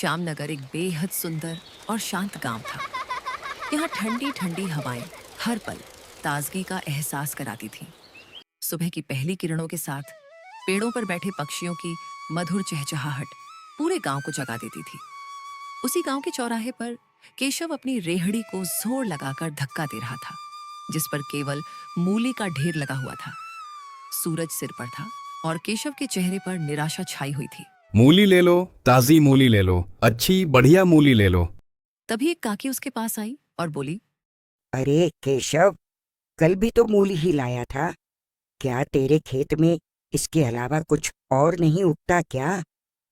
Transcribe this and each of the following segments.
श्यामनगर एक बेहद सुंदर और शांत गांव था। यहाँ ठंडी ठंडी हवाएं हर पल ताजगी का एहसास कराती थीं। सुबह की पहली किरणों के साथ पेड़ों पर बैठे पक्षियों की मधुर चहचहाहट पूरे गांव को जगा देती थी। उसी गांव के चौराहे पर केशव अपनी रेहड़ी को जोर लगाकर धक्का दे रहा था, जिस पर केवल मूली का ढेर लगा हुआ था। सूरज सिर पर था और केशव के चेहरे पर निराशा छाई हुई थी। मूली ले लो, ताजी मूली ले लो, अच्छी बढ़िया मूली ले लो। तभी एक काकी उसके पास आई और बोली, अरे केशव, कल भी तो मूली ही लाया था। क्या तेरे खेत में इसके अलावा कुछ और नहीं उगता क्या?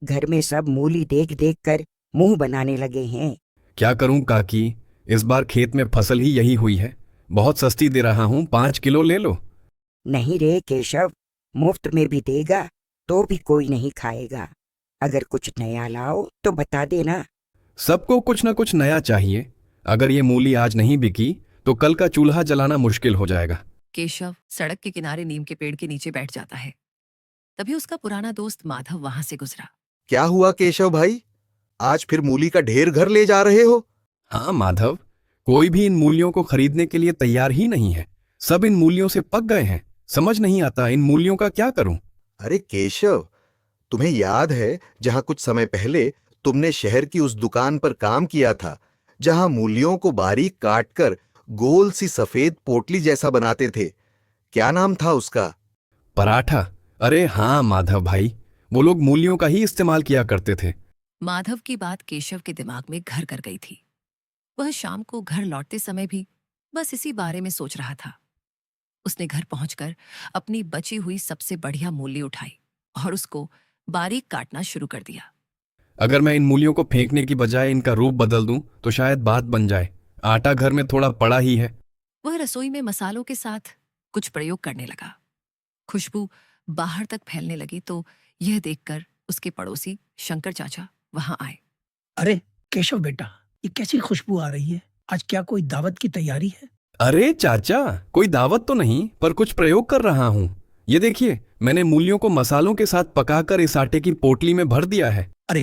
घर में सब मूली देख देख कर मुंह बनाने लगे हैं। क्या करूं काकी, इस बार खेत में फसल ही यही हुई है। बहुत सस्ती दे रहा हूं, 5 किलो ले लो। नहीं रे केशव, मुफ्त में भी देगा तो भी कोई नहीं खाएगा। अगर कुछ नया लाओ तो बता देना। सबको कुछ ना कुछ नया चाहिए। अगर ये मूली आज नहीं बिकी तो कल का चूल्हा जलाना मुश्किल हो जाएगा। केशव सड़क के किनारे नीम के पेड़ के नीचे बैठ जाता है। तभी उसका पुराना दोस्त माधव वहां से गुजरा। क्या हुआ केशव भाई, आज फिर मूली का ढेर घर ले जा रहे हो? हाँ माधव, कोई भी इन मूलियों को खरीदने के लिए तैयार ही नहीं है। सब इन मूलियों से पक गए हैं। समझ नहीं आता इन मूलियों का क्या करूं। अरे केशव, तुम्हें याद है जहां कुछ समय पहले तुमने शहर की उस दुकान पर काम किया था, जहां मूलियों को बारीक काटकर गोल सी सफेद पोटली जैसा बनाते थे? क्या नाम था उसका? पराठा। अरे हाँ माधव भाई, वो लोग मूलियों का ही इस्तेमाल किया करते थे। माधव की बात केशव के दिमाग में घर कर गई थी। वह शाम को घर लौटते समय भी बस इसी बारे में सोच रहा था। उसने घर पहुंचकर अपनी बची हुई सबसे बढ़िया मूली उठाई और उसको बारीक काटना शुरू कर दिया। अगर मैं इन मूलियों को फेंकने की बजाय इनका रूप बदल दूं तो शायद बात बन जाए। आटा घर में थोड़ा पड़ा ही है। वह रसोई में मसालों के साथ कुछ प्रयोग करने लगा। खुशबू बाहर तक फैलने लगी तो यह देखकर उसके पड़ोसी शंकर चाचा वहां आए। अरे केशव बेटा, ये कैसी खुशबू आ रही है? आज क्या कोई दावत की तैयारी है? अरे चाचा, कोई दावत तो नहीं, पर कुछ प्रयोग कर रहा हूं। ये देखिए, मैंने मूलियों को मसालों के साथ पकाकर इस आटे की पोटली में भर दिया है। अरे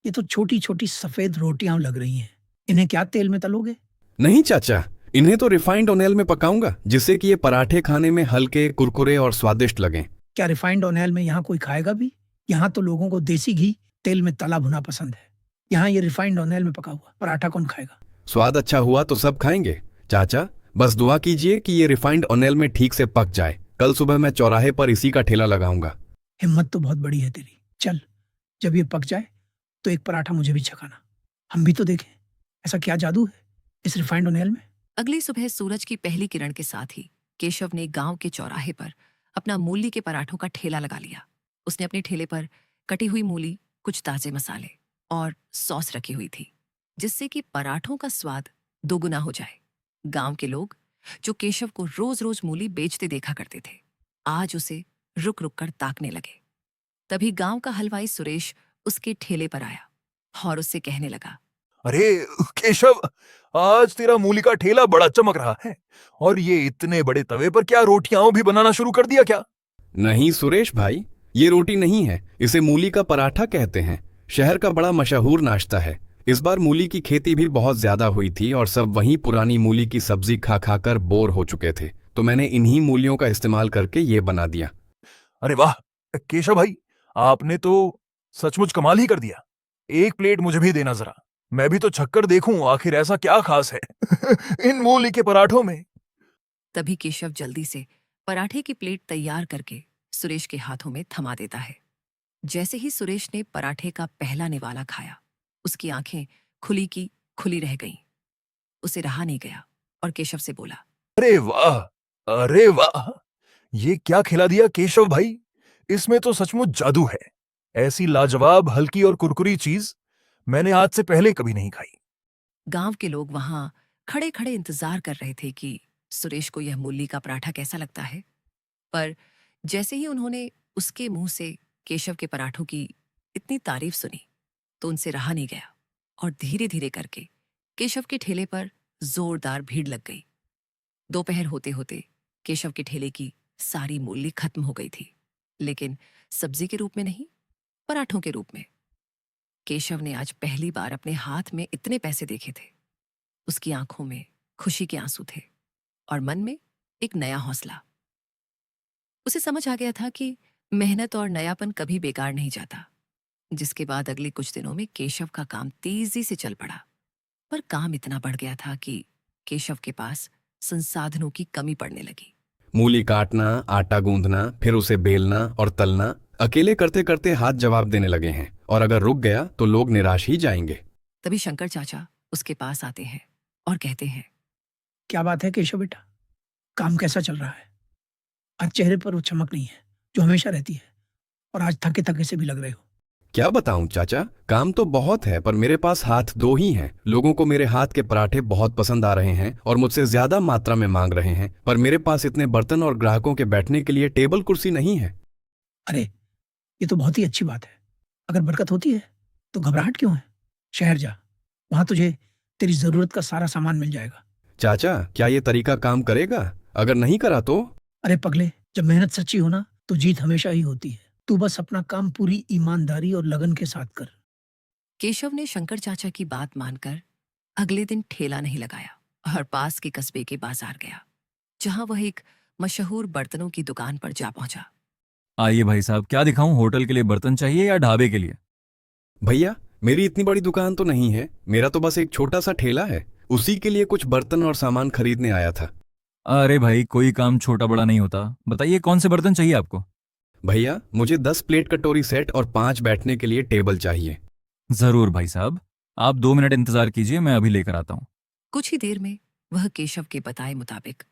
ये तो छोटी छोटी सफेद रोटियां लग रही हैं। इन्हें क्या तेल में तलोगे? नहीं चाचा, इन्हें तो रिफाइंड ऑयल में पकाऊंगा, जिससे कि ये पराठे खाने में हल्के, कुरकुरे और स्वादिष्ट लगें। क्या रिफाइंड ऑयल में यहाँ कोई खाएगा भी? यहाँ तो लोगों को देसी घी तेल में तला भुना पसंद है। यहाँ ये रिफाइंड ऑयल में पका हुआ पराठा कौन खाएगा? स्वाद अच्छा हुआ तो सब खाएंगे। चाचा, बस दुआ कीजिए कि ये रिफाइंड ऑयल में ठीक से पक जाए। कल सुबह मैं चौराहे पर इसी का ठेला लगाऊंगा। हिम्मत तो बहुत बड़ी है तेरी। चल, जब ये पक जाए तो एक पराठा मुझे भी छकाना, हम भी तो देखें ऐसा क्या जादू है इस रिफाइंड ऑयल में। अगली सुबह सूरज की पहली किरण के साथ ही केशव ने गांव के चौराहे पर अपना मूली के पराठों का ठेला लगा लिया। उसने अपने ठेले पर कटी हुई मूली, कुछ ताजे मसाले और सॉस रखी हुई थी, जिससे कि पराठों का स्वाद दोगुना हो जाए। गांव के लोग जो केशव को रोज रोज मूली बेचते देखा करते थे, आज उसे रुक रुक कर ताकने लगे। तभी गांव का हलवाई सुरेश उसके ठेले पर आया और उससे कहने लगा, अरे केशव, आज तेरा मूली का ठेला बड़ा चमक रहा है। और ये इतने बड़े तवे पर क्या रोटियां भी बनाना शुरू कर दिया क्या? नहीं सुरेश भाई, ये रोटी नहीं है, इसे मूली का पराठा कहते हैं। शहर का बड़ा मशहूर नाश्ता है। इस बार मूली की खेती भी बहुत ज्यादा हुई थी और सब वहीं पुरानी मूली की सब्जी खा खाकर बोर हो चुके थे, तो मैंने इन्हीं मूलियों का इस्तेमाल करके ये बना दिया। अरे वाह केशव भाई, आपने तो सचमुच कमाल ही कर दिया। एक प्लेट मुझे भी देना जरा, मैं भी तो छक्कर देखूं आखिर ऐसा क्या खास है इन मूली के पराठों में। तभी केशव जल्दी से पराठे की प्लेट तैयार करके सुरेश के हाथों में थमा देता है। जैसे ही सुरेश ने पराठे का पहला निवाला खाया, उसकी आंखें खुली की खुली रह गईं। उसे रहा नहीं गया और केशव से बोला, अरे वाह, अरे वाह, ये क्या खिला दिया केशव भाई। इसमें तो सचमुच जादू है। ऐसी लाजवाब हल्की और कुरकुरी चीज मैंने आज से पहले कभी नहीं खाई। गांव के लोग वहां खड़े खड़े इंतजार कर रहे थे कि सुरेश को यह मूली का पराठा कैसा लगता है। पर जैसे ही उन्होंने उसके मुंह से केशव के पराठों की इतनी तारीफ सुनी, तो उनसे रहा नहीं गया और धीरे धीरे करके केशव के ठेले पर जोरदार भीड़ लग गई। दोपहर होते होते केशव के ठेले की सारी मूली खत्म हो गई थी, लेकिन सब्जी के रूप में नहीं, पराठों के रूप में। केशव ने आज पहली बार अपने हाथ में इतने पैसे देखे थे। उसकी आंखों में खुशी के आंसू थे और मन में एक नया हौसला। उसे समझ आ गया था कि मेहनत और नयापन कभी बेकार नहीं जाता। जिसके बाद अगले कुछ दिनों में केशव का काम तेजी से चल पड़ा। पर काम इतना बढ़ गया था कि केशव के पास संसाधनों की कमी पड़ने लगी। मूली काटना, आटा गूंदना, फिर उसे बेलना और तलना अकेले करते करते हाथ जवाब देने लगे हैं, और अगर रुक गया तो लोग निराश ही जाएंगे। तभी शंकर चाचा उसके पास आते हैं और कहते हैं, क्या बात है केशव बेटा, काम कैसा चल रहा है? आज चेहरे पर वो चमक नहीं है जो हमेशा रहती है, और आज थके थके से भी लग रहे हो। क्या बताऊं चाचा, काम तो बहुत है पर मेरे पास हाथ दो ही हैं। लोगों को मेरे हाथ के पराठे बहुत पसंद आ रहे हैं और मुझसे ज्यादा मात्रा में मांग रहे हैं, पर मेरे पास इतने बर्तन और ग्राहकों के बैठने के लिए टेबल कुर्सी नहीं है। अरे, ये तो बहुत ही अच्छी बात है। अगर बरकत होती है तो घबराहट क्यों है? शहर जा, वहां तुझे तेरी जरूरत का सारा सामान मिल जाएगा। चाचा, क्या ये तरीका काम करेगा? अगर नहीं करा तो? अरे पगले, जब मेहनत सच्ची हो ना तो जीत हमेशा ही होती है। तू बस अपना काम पूरी ईमानदारी और लगन के साथ कर। केशव ने शंकर चाचा की बात मानकर अगले दिन ठेला नहीं लगाया और पास के कस्बे के बाजार गया, जहां वह एक मशहूर बर्तनों की दुकान पर जा पहुंचा। आइए भाई साहब, क्या दिखाऊं? होटल के लिए बर्तन चाहिए या ढाबे के लिए? भैया, मेरी इतनी बड़ी दुकान तो नहीं है, मेरा तो बस एक छोटा सा ठेला है। उसी के लिए कुछ बर्तन और सामान खरीदने आया था। अरे भाई, कोई काम छोटा बड़ा नहीं होता। बताइए कौन से बर्तन चाहिए आपको? भैया, मुझे 10 प्लेट कटोरी सेट और 5 बैठने के लिए टेबल चाहिए। जरूर भाई साहब, आप 2 मिनट इंतजार कीजिए, मैं अभी लेकर आता हूँ। कुछ ही देर में वह केशव के बताए मुताबिक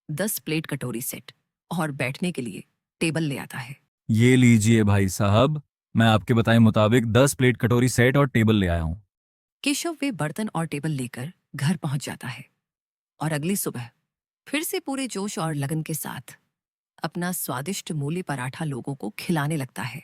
10 प्लेट कटोरी सेट और बैठने के लिए टेबल ले आता है। ये लीजिए भाई साहब, मैं आपके बताए मुताबिक 10 प्लेट कटोरी सेट और टेबल ले आया हूँ। केशव वे बर्तन और टेबल लेकर घर पहुंच जाता है और अगली सुबह फिर से पूरे जोश और लगन के साथ अपना स्वादिष्ट मूली पराठा लोगों को खिलाने लगता है।